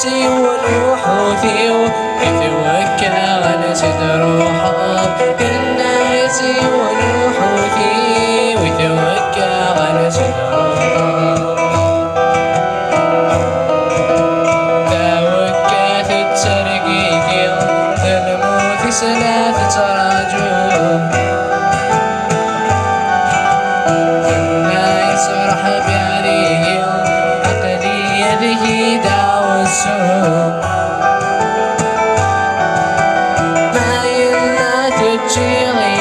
يسي والوحوثي يتوكى على سد روحه كنا يسي والوحوثي ويتوكى على سد روحه توكى تتسرقي الموت سلاة تراجو كنا يسرح بعليه عقلي يده دعوى السوء ما يلا تتشيغي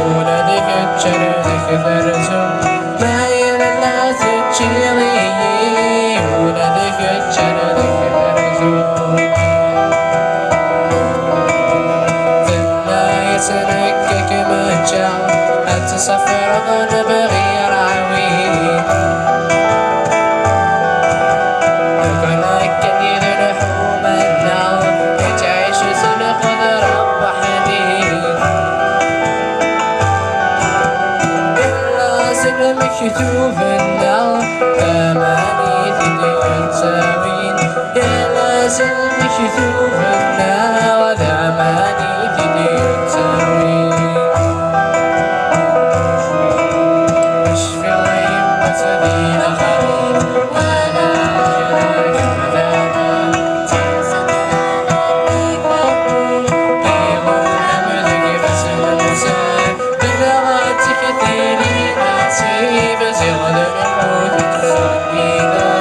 ولدك تشردك فرزو ما يلا تتشيغي ولدك تشردك فرزو ثم يسلكك مهجع أتصفر ظن بغير عويل لكنك كثير لحوم النار تعيش سلق رب حديد إلا سلم كتوب النار أماني ثدي تساوين إلا سلم كتوب النار أماني ثدي تساوين اشفي الغيب وسبيل خليل وانا اجرك مثانا قيموا املك فسل مسان بلغتك كثيري نصيب زغل الموت تصديدا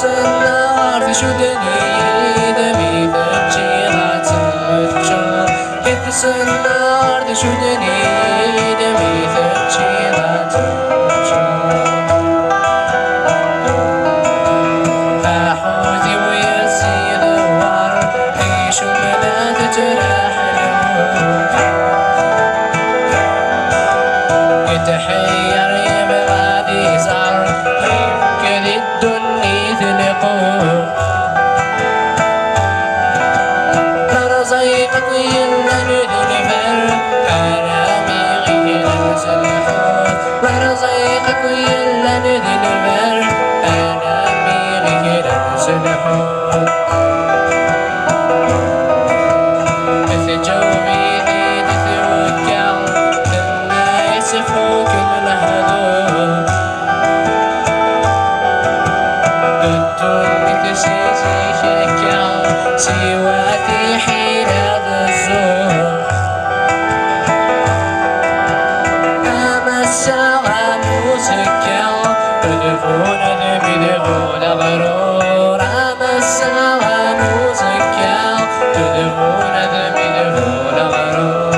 النار في شدني دمي تجيغات المتجار يتس النار في شدني دمي تجيغات المتجار أحوذي ويزي دوار عيش ملا تجرح الروح يتحير يبغى ذي زار يفكر الدنيا ثلقوه فرزيقك يلا ندنفر حرامي غير سلحوه فرزيقك يلا ندنفر حرامي غير سلحوه مثل جوبي ذي تتوكل كنا يسفوك الهدوء الدنيا تسيسي شكل سواتي حين الزور أما الساعة مسكل تدفون بدفون غرور أما الساعة مسكل تدفون بدفون غرور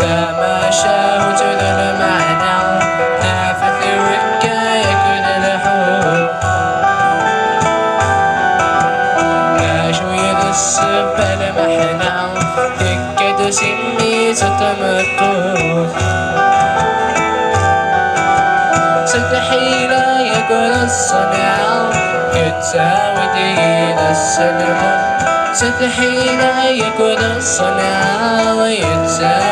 تماشى وجد المعنى نافذ وكايك الحب شوية السب المحنى تكد سمي ستمتوث ستحي لا يكون الصنع يتساوي دين السلم ستحي لا يكون الصنع ويتساوي